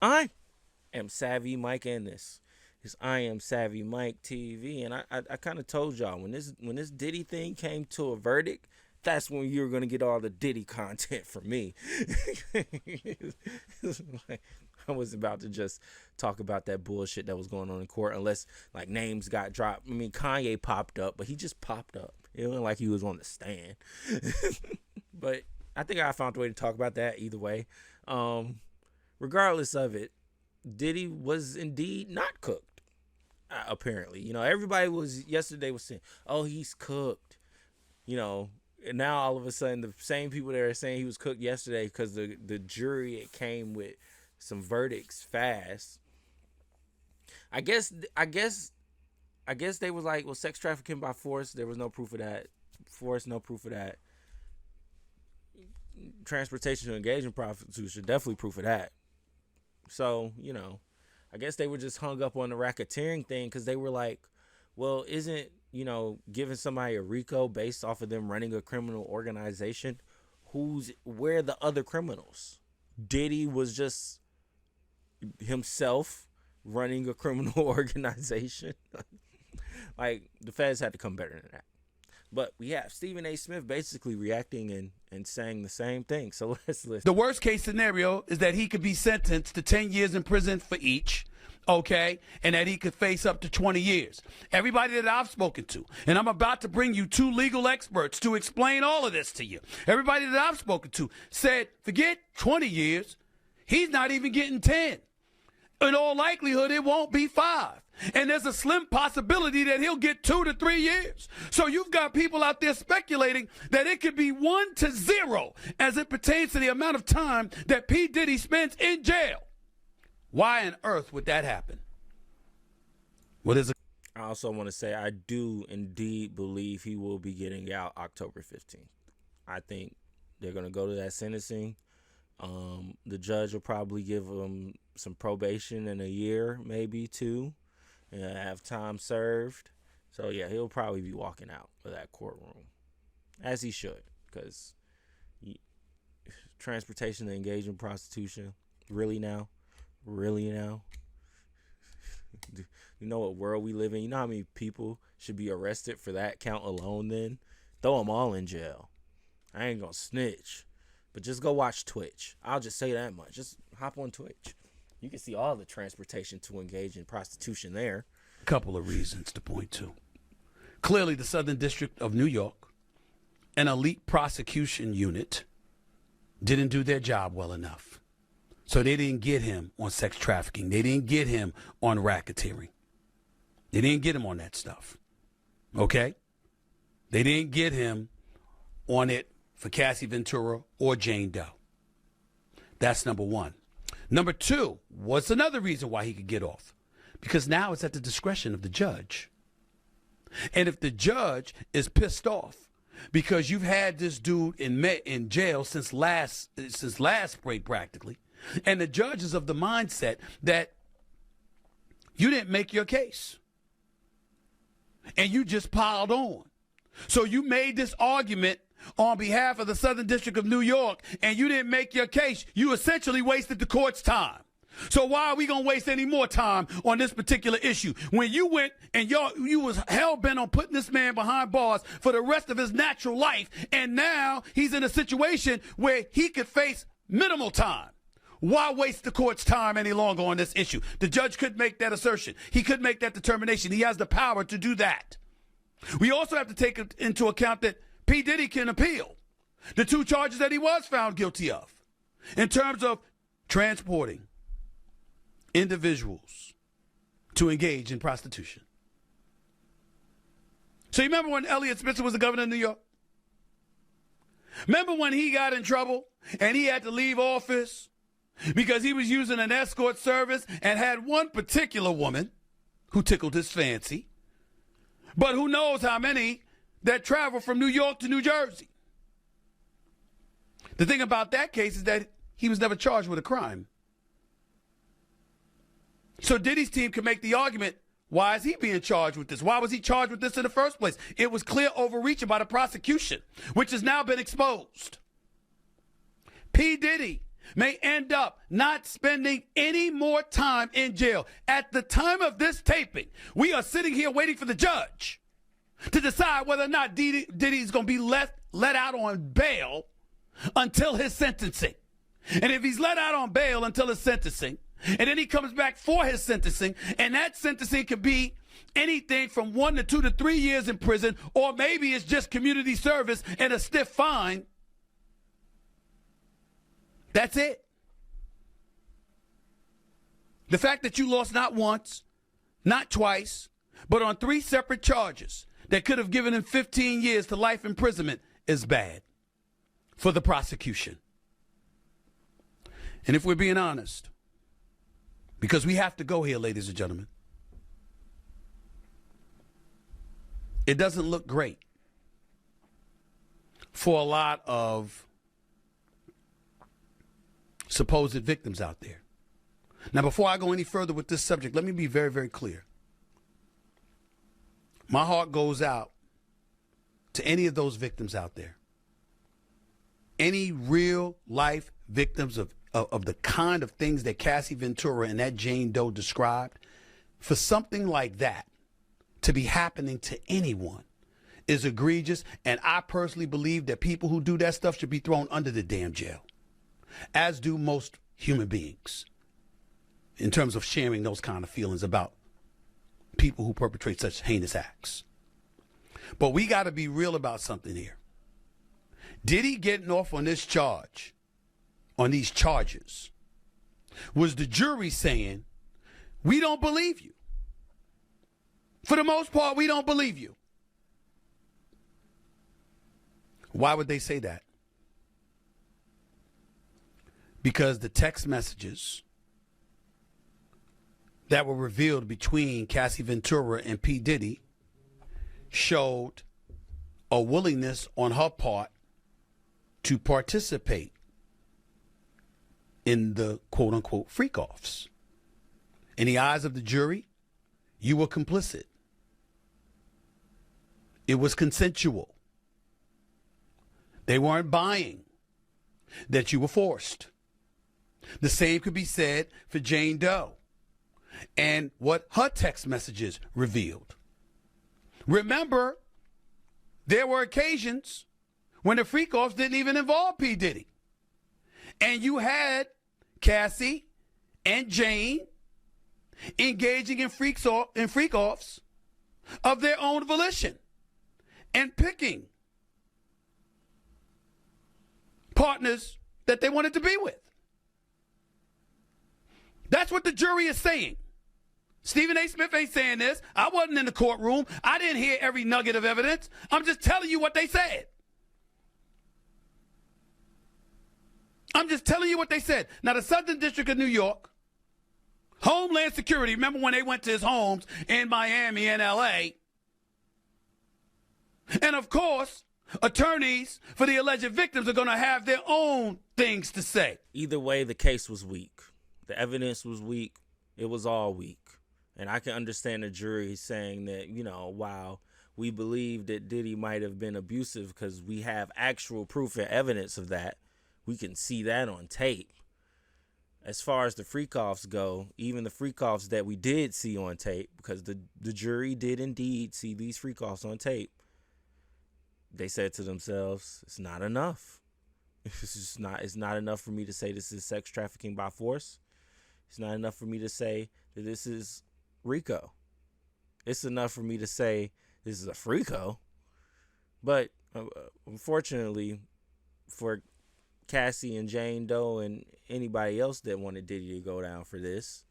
I am Savvy Mike, and this is I Am Savvy Mike TV. And I kind of told y'all when this Diddy thing came to a verdict, that's when you were gonna get all the Diddy content from me. Like, I was about to just talk about that bullshit that was going on in court, unless like names got dropped. I mean, Kanye popped up, but he just popped up. It wasn't like he was on the stand. But I think I found a way to talk about that either way. Regardless of it, Diddy was indeed not cooked. Apparently, everybody was yesterday was saying, "Oh, he's cooked," and now all of a sudden the same people that are saying he was cooked yesterday because the jury it came with some verdicts fast. I guess they was like, well, sex trafficking by force, there was no proof of that. Force, no proof of that. Transportation to engage in prostitution, definitely proof of that. So, I guess they were just hung up on the racketeering thing because they were like, well, isn't, giving somebody a RICO based off of them running a criminal organization? Where are the other criminals? Diddy was just himself running a criminal organization. Like, the feds had to come better than that. But we have Stephen A. Smith basically reacting and saying the same thing. So let's listen. The worst case scenario is that he could be sentenced to 10 years in prison for each, okay, and that he could face up to 20 years. Everybody that I've spoken to, and I'm about to bring you two legal experts to explain all of this to you. Everybody that I've spoken to said, forget 20 years. He's not even getting 10. In all likelihood, it won't be 5. And there's a slim possibility that he'll get 2 to 3 years. So you've got people out there speculating that it could be 1-0 as it pertains to the amount of time that P. Diddy spends in jail. Why on earth would that happen? Well, I also want to say I do indeed believe he will be getting out October 15th. I think they're going to go to that sentencing. The judge will probably give him some probation in a year, maybe 2. And have time served. So, yeah, he'll probably be walking out of that courtroom. As he should. Because transportation to engage in prostitution. Really now? Really now? You know what world we live in? You know how many people should be arrested for that count alone then? Throw them all in jail. I ain't gonna snitch. But just go watch Twitch. I'll just say that much. Just hop on Twitch. You can see all the transportation to engage in prostitution there. A couple of reasons to point to. Clearly, the Southern District of New York, an elite prosecution unit, didn't do their job well enough. So they didn't get him on sex trafficking. They didn't get him on racketeering. They didn't get him on that stuff. Okay? They didn't get him on it for Cassie Ventura or Jane Doe. That's number one. Number two, what's another reason why he could get off? Because now it's at the discretion of the judge. And if the judge is pissed off because you've had this dude in jail since last break practically, and the judge is of the mindset that you didn't make your case and you just piled on. So you made this argument on behalf of the Southern District of New York, and you didn't make your case. You essentially wasted the court's time. So why are we going to waste any more time on this particular issue? When you went and you was hell-bent on putting this man behind bars for the rest of his natural life, and now he's in a situation where he could face minimal time. Why waste the court's time any longer on this issue? The judge could make that assertion. He could make that determination. He has the power to do that. We also have to take into account that P. Diddy can appeal the 2 charges that he was found guilty of in terms of transporting individuals to engage in prostitution. So you remember when Elliot Spitzer was the governor of New York? Remember when he got in trouble and he had to leave office because he was using an escort service and had one particular woman who tickled his fancy, but who knows how many that travel from New York to New Jersey. The thing about that case is that he was never charged with a crime. So Diddy's team can make the argument, why is he being charged with this? Why was he charged with this in the first place? It was clear overreaching by the prosecution, which has now been exposed. P. Diddy may end up not spending any more time in jail. At the time of this taping, we are sitting here waiting for the judge to decide whether or not Diddy's going to be let out on bail until his sentencing. And if he's let out on bail until his sentencing, and then he comes back for his sentencing, and that sentencing could be anything from 1 to 2 to 3 years in prison, or maybe it's just community service and a stiff fine. That's it. The fact that you lost not once, not twice, but on 3 separate charges that could have given him 15 years to life imprisonment is bad for the prosecution. And if we're being honest, because we have to go here, ladies and gentlemen, it doesn't look great for a lot of supposed victims out there. Now, before I go any further with this subject, let me be very, very clear. My heart goes out to any of those victims out there. Any real life victims of the kind of things that Cassie Ventura and that Jane Doe described. For something like that to be happening to anyone is egregious, and I personally believe that people who do that stuff should be thrown under the damn jail, as do most human beings, in terms of sharing those kind of feelings about people who perpetrate such heinous acts. But we got to be real about something here. Diddy getting off on this charge, on these charges, was the jury saying, we don't believe you. For the most part, we don't believe you. Why would they say that? Because the text messages that were revealed between Cassie Ventura and P. Diddy showed a willingness on her part to participate in the quote-unquote freak-offs. In the eyes of the jury, you were complicit. It was consensual. They weren't buying that you were forced. The same could be said for Jane Doe and what her text messages revealed. Remember, there were occasions when the freak-offs didn't even involve P. Diddy. And you had Cassie and Jane engaging in freak-offs of their own volition and picking partners that they wanted to be with. That's what the jury is saying. Stephen A. Smith ain't saying this. I wasn't in the courtroom. I didn't hear every nugget of evidence. I'm just telling you what they said. I'm just telling you what they said. Now, the Southern District of New York, Homeland Security, remember when they went to his homes in Miami and L.A.? And, of course, attorneys for the alleged victims are going to have their own things to say. Either way, the case was weak. The evidence was weak. It was all weak. And I can understand the jury saying that, while we believe that Diddy might have been abusive because we have actual proof and evidence of that, we can see that on tape. As far as the freak-offs go, even the freak-offs that we did see on tape, because the jury did indeed see these freak-offs on tape, they said to themselves, it's not enough. It's not enough for me to say this is sex trafficking by force. It's not enough for me to say that this is RICO. It's enough for me to say this is a freako. But unfortunately for Cassie and Jane Doe and anybody else that wanted Diddy to go down for this,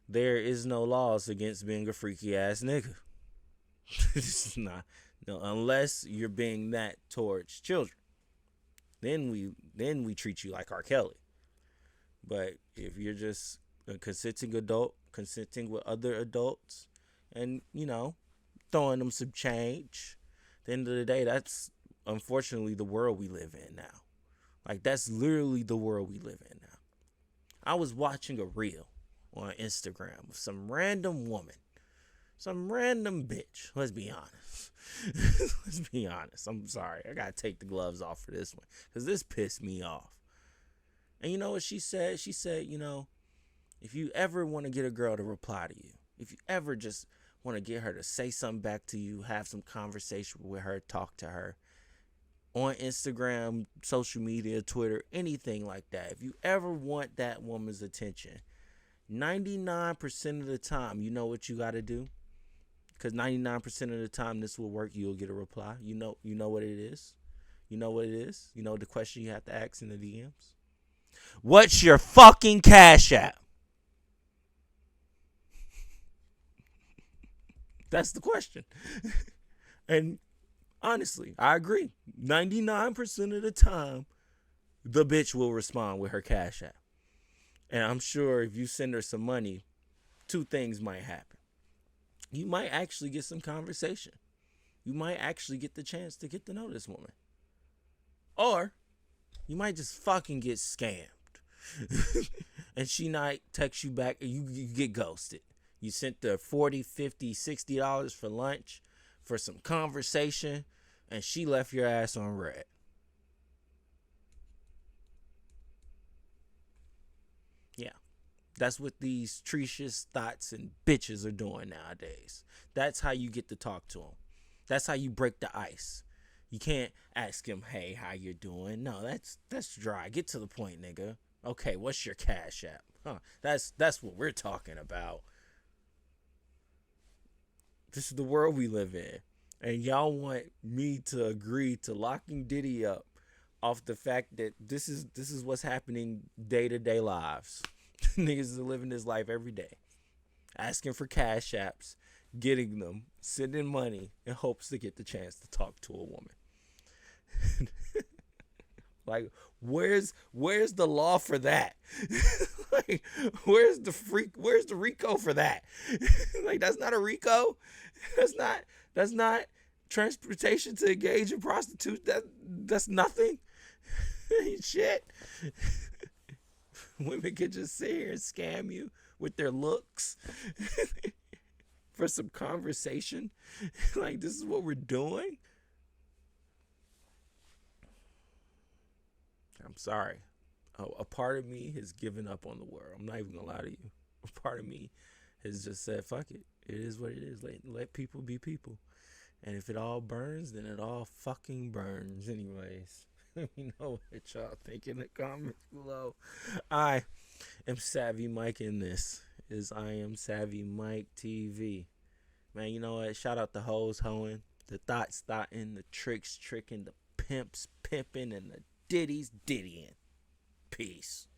there is no laws against being a freaky ass nigga. It's not. No, unless you're being that towards children. Then we treat you like R. Kelly. But if you're just a consenting adult, consenting with other adults, and, throwing them some change, at the end of the day, that's unfortunately the world we live in now. Like, that's literally the world we live in now. I was watching a reel on Instagram of some random woman, some random bitch. Let's be honest. Let's be honest. I'm sorry. I got to take the gloves off for this one because this pissed me off. And you know what she said? She said, you know, if you ever want to get a girl to reply to you, if you ever just want to get her to say something back to you, have some conversation with her, talk to her on Instagram, social media, Twitter, anything like that. If you ever want that woman's attention, 99% of the time, you know what you got to do? Because 99% of the time this will work, you'll get a reply. You know what it is? You know what it is? You know the question you have to ask in the DMs? What's your fucking Cash App? That's the question. And honestly, I agree. 99% of the time, the bitch will respond with her Cash App. And I'm sure if you send her some money, two things might happen. You might actually get some conversation. You might actually get the chance to get to know this woman. Or you might just fucking get scammed. And she might text you back and you get ghosted. You sent her $40, $50, $60 for lunch for some conversation and she left your ass on red. Yeah. That's what these treacherous thoughts and bitches are doing nowadays. That's how you get to talk to them. That's how you break the ice. You can't ask him, hey, how you doing? No, that's dry. Get to the point, nigga. Okay, what's your Cash App? Huh? That's what we're talking about. This is the world we live in. And y'all want me to agree to locking Diddy up off the fact that this is what's happening day-to-day lives. Niggas are living this life every day. Asking for Cash Apps, getting them, sending money in hopes to get the chance to talk to a woman. Like, where's the law for that? Like, where's the RICO for that? Like, that's not a RICO. That's not transportation to engage in prostitution. That's nothing. Shit. Women can just sit here and scam you with their looks for some conversation. Like, this is what we're doing. I'm sorry. A part of me has given up on the world. I'm not even gonna lie to you. A part of me has just said, fuck it. It is what it is. Let people be people. And if it all burns, then it all fucking burns anyways. Let me know what y'all think in the comments below. I am Savvy Mike, and this is I Am Savvy Mike TV. Man, you know what? Shout out the hoes hoeing, the thoughts thoughting, the tricks tricking, the pimps pimping, and the diddies diddying. Peace.